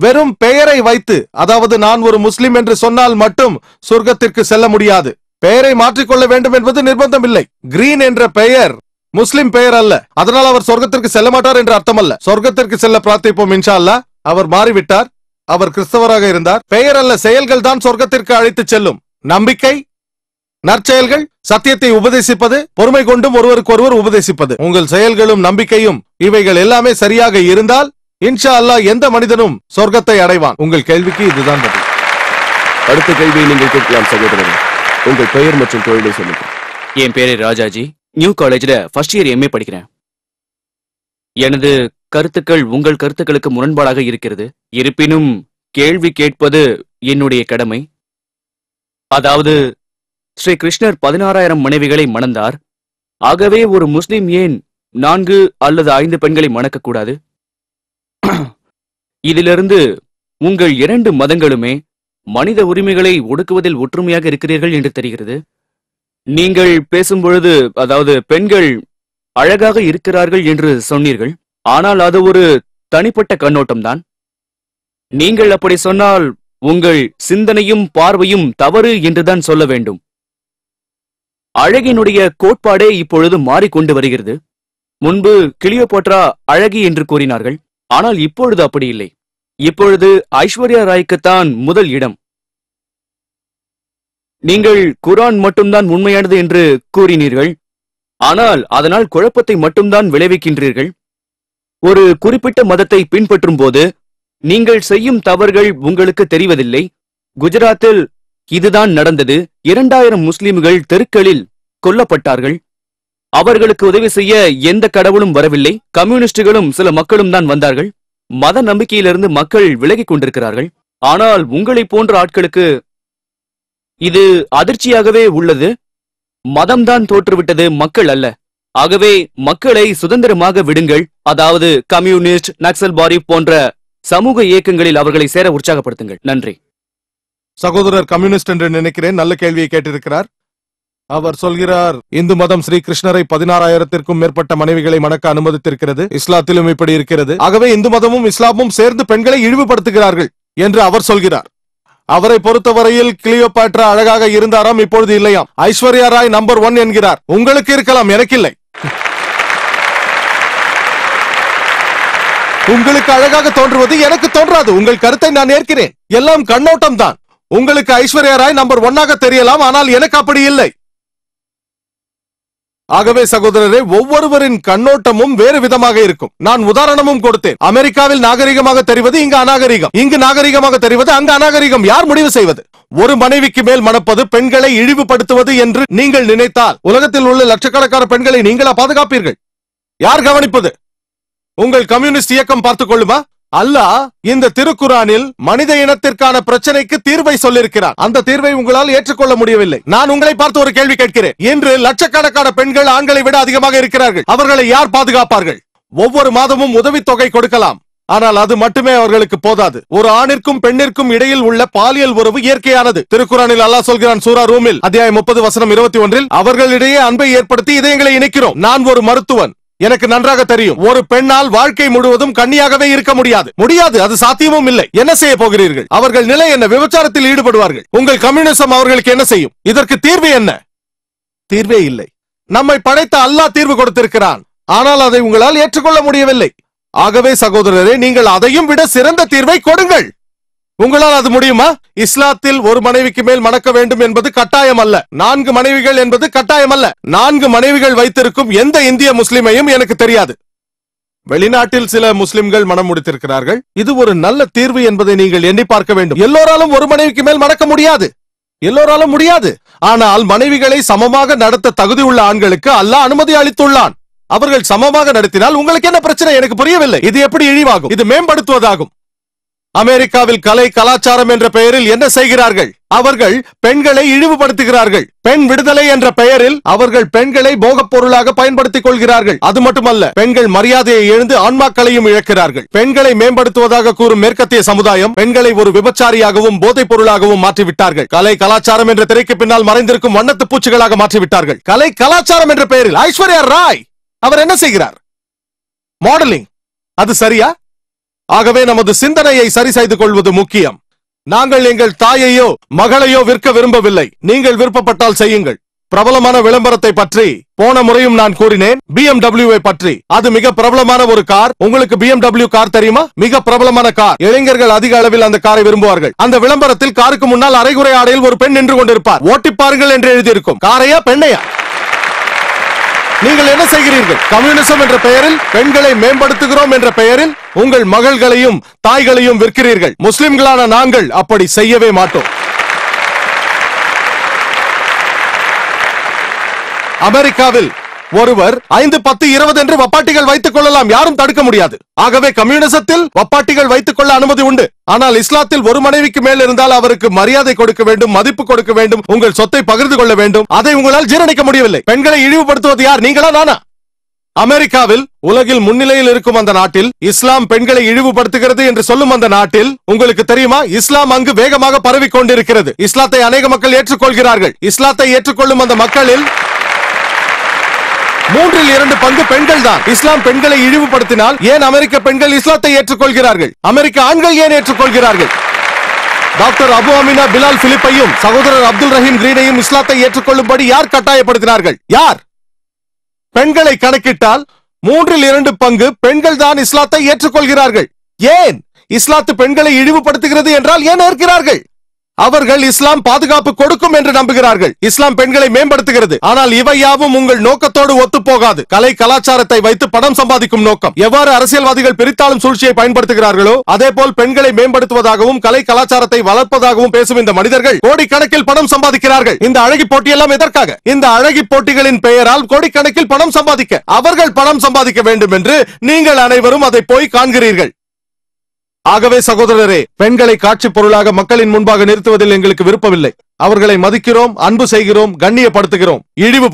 வெறும் பெயரை வைத்து, அதாவது நான் ஒரு முஸ்லிம் என்று சொன்னால் மட்டும் சொர்க்கத்திற்கு செல்ல முடியாது. பெயரை மாற்றிக்கொள்ள வேண்டும் என்பது நிர்பந்தம் இல்லை. கிரீன் என்ற பெயர் முஸ்லிம் பெயர் அல்ல, அதனால் அவர் சொர்க்கத்திற்கு செல்ல மாட்டார் என்று அர்த்தம் அல்ல. சொர்க்கத்திற்கு செல்ல பிரார்த்திப்போம் இன்ஷா அல்லாஹ். அவர் மாறிவிட்டார், அவர் கிறிஸ்தவராக இருந்தார். பெயர் அல்ல, செயல்கள் தான் சொர்க்கத்திற்கு அழைத்து செல்லும். நம்பிக்கை, நற்செயல்கள், சத்தியத்தை உபதேசிப்பது, பொறுமை கொண்டும் ஒருவருக்கு ஒருவர் உபதேசிப்பது, உங்கள் செயல்களும் நம்பிக்கையும் இவைகள் எல்லாமே சரியாக இருந்தால் இன்ஷா அல்லாஹ் எந்த மனிதனும் சொர்க்கத்தை அடைவான். உங்கள் கேள்விக்கு இதுதான் பதில். அடுத்த கேள்வியை நீங்கள் கேட்கலாம் சகோதரர். உங்கள் பெயர் மற்றும் தொழிலை சொல்லுங்கள். என் பேரு ராஜாஜி. நியூ காலேஜ்ல ஃபர்ஸ்ட் இயர் எம்ஏ படிக்கிறேன். எனது கருத்துக்கள் உங்கள் கருத்துக்களுக்கு முரண்பாடாக இருக்கிறது. இருப்பினும் கேள்வி கேட்பது என்னுடைய கடமை. அதாவது ஸ்ரீ கிருஷ்ணர் 16,000 மனைவிகளை மணந்தார். ஆகவே ஒரு முஸ்லிம் ஏன் 4 அல்லது 5 பெண்களை மணக்கக்கூடாது? இதிலிருந்து உங்கள் 2 மதங்களுமே மனித உரிமைகளை ஒடுக்குவதில் ஒற்றுமையாக இருக்கிறீர்கள் என்று தெரிகிறது. நீங்கள் பேசும்பொழுது, அதாவது பெண்கள் அழகாக இருக்கிறார்கள் என்று சொன்னீர்கள். ஆனால் அது ஒரு தனிப்பட்ட கண்ணோட்டம்தான். நீங்கள் அப்படி சொன்னால் உங்கள் சிந்தனையும் பார்வையும் தவறு என்றுதான் சொல்ல வேண்டும். அழகினுடைய கோட்பாடே இப்பொழுது மாறிக்கொண்டு வருகிறது. முன்பு கிளியோபாட்ரா அழகி என்று கூறினார்கள். ஆனால் இப்பொழுது அப்படி இல்லை. இப்பொழுது ஐஸ்வர்யா ராய்க்குத்தான் முதல் இடம். நீங்கள் குர்ஆன் மட்டும்தான் உண்மையானது என்று கூறினீர்கள். ஆனால் அதனால் குழப்பத்தை மட்டும்தான் விளைவிக்கின்றீர்கள். ஒரு குறிப்பிட்ட மதத்தை பின்பற்றும் போது நீங்கள் செய்யும் தவறுகள் உங்களுக்கு தெரிவதில்லை. குஜராத்தில் இதுதான் நடந்தது. 2000 முஸ்லிம்கள் தெருக்களில் கொல்லப்பட்டார்கள். அவர்களுக்கு உதவி செய்ய எந்த கடவுளும் வரவில்லை. கம்யூனிஸ்டுகளும் சில மக்களும் தான் வந்தார்கள். மத நம்பிக்கையிலிருந்து மக்கள் விலகிக் கொண்டிருக்கிறார்கள். ஆனால் உங்களை போன்ற ஆட்களுக்கு இது அதிர்ச்சியாகவே உள்ளது. மதம்தான் தோற்றுவிட்டது, மக்கள் அல்ல. ஆகவே மக்களை சுதந்திரமாக விடுங்கள். அதாவது கம்யூனிஸ்ட், நக்சல்பாரி போன்ற சமூக இயக்கங்களில் அவர்களை சேர உற்சாகப்படுத்துங்கள். நன்றி. சகோதரர் கம்யூனிஸ்ட் என்று நினைக்கிறேன். நல்ல கேள்வியை கேட்டிருக்கிறார். அவர் சொல்கிறார், இந்து மதம் ஸ்ரீ கிருஷ்ணரை 16,000க்கும் மேற்பட்ட மனைவிகளை மணக்க அனுமதித்திருக்கிறது. இஸ்லாத்திலும் இப்படி இருக்கிறது. ஆகவே இந்து மதமும் இஸ்லாமும் சேர்ந்து பெண்களை இழிவுபடுத்துகிறார்கள் என்று அவர் சொல்கிறார். அவரை பொறுத்தவரையில் கிளியோபாட்ரா அழகாக இருந்தாராம், இப்பொழுது இல்லையாம். ஐஸ்வர்யா ராய் நம்பர் 1 என்கிறார். உங்களுக்கு இருக்கலாம், எனக்கு இல்லை. உங்களுக்கு அழகாக தோன்றுவது எனக்கு தோன்றாது. உங்கள் கருத்தை நான் ஏற்கிறேன். எல்லாம் கண்ணோட்டம் தான். உங்களுக்கு ஐஸ்வர்யா ராய் நம்பர் 1 தெரியலாம், ஆனால் எனக்கு அப்படி இல்லை. ஆகவே சகோதரரே, ஒவ்வொருவரின் கண்ணோட்டமும் வேறு விதமாக இருக்கும். நான் உதாரணமும் கொடுத்தேன். அமெரிக்காவில் நாகரிகமாக தெரிவது இங்கு அநாகரிகம், இங்கு நாகரிகமாக தெரிவது அங்கு அநாகரிகம். யார் முடிவு செய்வது? ஒரு மனைவிக்கு மேல் மணப்பது பெண்களை இழிவுபடுத்துவது என்று நீங்கள் நினைத்தால் உலகத்தில் உள்ள லட்சக்கணக்கான பெண்களை நீங்களா பாதுகாப்பீர்கள்? யார் கவனிப்பது? உங்கள் கம்யூனிஸ்ட் இயக்கம் பார்த்துக் கொள்ளுமா? அல்லாஹ் இந்த திருக்குரானில் மனித இனத்திற்கான பிரச்சனைக்கு தீர்வை சொல்லியிருக்கிறார். அந்த தீர்வை உங்களால் ஏற்றுக்கொள்ள முடியவில்லை. நான் உங்களை பார்த்து ஒரு கேள்வி கேட்கிறேன். இன்று லட்சக்கணக்கான பெண்கள் ஆண்களை விட அதிகமாக இருக்கிறார்கள். அவர்களை யார் பாதுகாப்பார்கள்? ஒவ்வொரு மாதமும் உதவித்தொகை கொடுக்கலாம், ஆனால் அது மட்டுமே அவர்களுக்கு போதாது. ஒரு ஆணிற்கும் பெண்ணிற்கும் இடையில் உள்ள பாலியல் உறவு இயற்கையானது. திருக்குரானில் அல்லாஹ் சொல்கிறான், சூரா ரூமில் அத்தியாயம் 30 வசனம் 21, அவர்களிடையே அன்பை ஏற்படுத்தி இதயங்களை இணைக்கிறோம். நான் ஒரு மருத்துவன், எனக்கு நன்றாக தெரியும். ஒரு பெண்ணால் வாழ்க்கை முழுவதும் கன்னியாகவே இருக்க முடியாது. அது சாத்தியமும் இல்லை. என்ன செய்ய போகிறீர்கள்? அவர்கள் நிலை என்ன? விபச்சாரத்தில் ஈடுபடுவார்கள். உங்கள் கம்யூனிசம் அவர்களுக்கு என்ன செய்யும்? இதற்கு தீர்வு என்ன? தீர்வே இல்லை. நம்மை படைத்த அல்லாஹ் தீர்வு கொடுத்திருக்கிறான், ஆனால் அதை உங்களால் ஏற்றுக்கொள்ள முடியவில்லை. ஆகவே சகோதரரே, நீங்கள் அதையும் விட சிறந்த தீர்வை கொடுங்கள். உங்களால் அது முடியுமா? இஸ்லாத்தில் ஒரு மனைவிக்கு மேல் மணக்க வேண்டும் என்பது கட்டாயம் அல்ல. 4 மனைவிகள் என்பது கட்டாயம் அல்ல. 4 மனைவிகள் வைத்திருக்கும் எந்த இந்திய முஸ்லிமையும் எனக்கு தெரியாது. வெளிநாட்டில் சில முஸ்லிம்கள் மனம் முடித்திருக்கிறார்கள். இது ஒரு நல்ல தீர்வு என்பதை நீங்கள் எண்ணி பார்க்க வேண்டும். எல்லோராலும் ஒரு மனைவிக்கு மேல் மணக்க முடியாது. எல்லோராலும் முடியாது. ஆனால் மனைவிகளை சமமாக நடத்த தகுதி உள்ள ஆண்களுக்கு அல்லாஹ் அனுமதி அளித்துள்ளான். அவர்கள் சமமாக நடத்தினால் உங்களுக்கு என்ன பிரச்சனை? எனக்கு புரியவில்லை. இது எப்படி இழிவாகும்? இது மேம்படுத்துவதாகும். அமெரிக்காவில் கலை கலாச்சாரம் என்ற பெயரில் என்ன செய்கிறார்கள்? அவர்கள் பெண்களை இழிவுபடுத்துகிறார்கள். பெண் விடுதலை என்ற பெயரில் அவர்கள் பெண்களை போகப் பொருளாக பயன்படுத்திக் கொள்கிறார்கள். அது மட்டுமல்ல, பெண்கள் மரியாதையை இழந்து ஆன்மாக்களையும் இழக்கிறார்கள். பெண்களை மேம்படுத்துவதாக கூறும் மேற்கத்திய சமுதாயம் பெண்களை ஒரு விபச்சாரியாகவும் போதைப் பொருளாகவும் மாற்றிவிட்டார்கள். கலை கலாச்சாரம் என்ற திரைக்கு பின்னால் மறைந்திருக்கும் வண்ணத்து பூச்சிகளாக மாற்றிவிட்டார்கள். கலை கலாச்சாரம் என்ற பெயரில் ஐஸ்வர்யா ராய் அவர் என்ன செய்கிறார்? மாடலிங். அது சரியா? ஆகவே நமது சிந்தனையை சரி செய்து கொள்வது முக்கியம். நாங்கள் எங்கள் தாயையோ மகளையோ விற்க விரும்பவில்லை. நீங்கள் விருப்பப்பட்டால் செய்யுங்கள். பிரபலமான விளம்பரத்தை பற்றி போன முறையும் நான் கூறினேன். BMW பற்றி. அது மிக பிரபலமான ஒரு கார். உங்களுக்கு BMW கார் தெரியுமா? மிக பிரபலமான கார். இளைஞர்கள் அதிக அளவில் அந்த காரை விரும்புவார்கள். அந்த விளம்பரத்தில் காருக்கு முன்னால் அரைகுறை ஆடையில் ஒரு பெண் நின்று கொண்டிருப்பார். ஓட்டி பாருங்கள் என்று எழுதியிருக்கும். காரையா பெண்ணையா? நீங்கள் என்ன செய்கிறீர்கள்? கம்யூனிசம் என்ற பெயரில், பெண்களை மேம்படுத்துகிறோம் என்ற பெயரில் உங்கள் மகள்களையும் தாய்களையும் விற்கிறீர்கள். முஸ்லிம்களான நாங்கள் அப்படி செய்யவே மாட்டோம். அமெரிக்காவில் ஒருவர் 5, 10, 20 என்று வப்பாட்டிகள் வைத்துக் கொள்ளலாம். யாரும் தடுக்க முடியாது. ஆகவே கம்யூனிசத்தில் வப்பாட்டிகள் வைத்துக் கொள்ள அனுமதி உண்டு. ஆனால் இஸ்லாத்தில் ஒரு மனைவிக்கு மேல் இருந்தால் அவருக்கு மரியாதை கொடுக்க வேண்டும், மதிப்பு கொடுக்க வேண்டும், உங்கள் சொத்தை பகிர்ந்து கொள்ள வேண்டும். அதை உங்களால் ஜீரணிக்க முடியவில்லை. பெண்களை இழிவுபடுத்துவது யார்? நீங்களா நானா? அமெரிக்காவில் உலகில் முன்னிலையில் இருக்கும் அந்த நாட்டில் இஸ்லாம் பெண்களை இழிவுபடுத்துகிறது என்று சொல்லும் அந்த நாட்டில் உங்களுக்கு தெரியுமா, இஸ்லாம் அங்கு வேகமாக பரவிக் கொண்டிருக்கிறது. இஸ்லாத்தை அநேக மக்கள் ஏற்றுக்கொள்கிறார்கள். இஸ்லாத்தை ஏற்றுக்கொள்ளும் அந்த மக்களில் 3/2 பங்கு பெண்கள் தான். இஸ்லாம் பெண்களை இழிவுபடுத்தினால் ஏன் அமெரிக்க பெண்கள் இஸ்லாத்தை ஏற்றுக்கொள்கிறார்கள்? அமெரிக்க ஆண்கள் ஏன் ஏற்றுக்கொள்கிறார்கள்? டாக்டர் அபு அமினா பிலால் பிலிப்பையும் சகோதரர் அப்துல் ரஹீம் கிரீனையும் இஸ்லாத்தை ஏற்றுக்கொள்ளும்படி யார் கட்டாயப்படுத்தினார்கள்? யார்? பெண்களை கணக்கிட்டால் 3/2 பங்கு பெண்கள் தான் இஸ்லாத்தை ஏற்றுக்கொள்கிறார்கள். ஏன்? இஸ்லாத்து பெண்களை இழிவுபடுத்துகிறது என்றால் ஏன் ஏற்கிறார்கள்? அவர்கள் இஸ்லாம் பாதுகாப்பு கொடுக்கும் என்று நம்புகிறார்கள். இஸ்லாம் பெண்களை மேம்படுத்துகிறது. ஆனால் இவை யாவும் உங்கள் நோக்கத்தோடு ஒத்துப்போகாது. கலை கலாச்சாரத்தை வைத்து பணம் சம்பாதிக்கும் நோக்கம். எவ்வாறு அரசியல்வாதிகள் பிரித்தாளும் சூழ்ச்சியை பயன்படுத்துகிறார்களோ அதே போல் பெண்களை மேம்படுத்துவதாகவும் கலை கலாச்சாரத்தை வளர்ப்பதாகவும் பேசும் இந்த மனிதர்கள் கோடிக்கணக்கில் பணம் சம்பாதிக்கிறார்கள். இந்த அழகி போட்டி எல்லாம் எதற்காக? இந்த அழகி போட்டிகளின் பெயரால் கோடிக்கணக்கில் பணம் சம்பாதிக்க. அவர்கள் பணம் சம்பாதிக்க வேண்டும் என்று நீங்கள் அனைவரும் அதை போய் காண்கிறீர்கள். ஆகவே சகோதரரே, பெண்களை காட்சி பொருளாக மக்களின் முன்பாக நிறுத்துவதில் எங்களுக்கு விருப்பமில்லை. அவர்களை மதிக்கிறோம், அன்பு செய்கிறோம், கண்ணியப்படுத்துகிறோம். இழிவு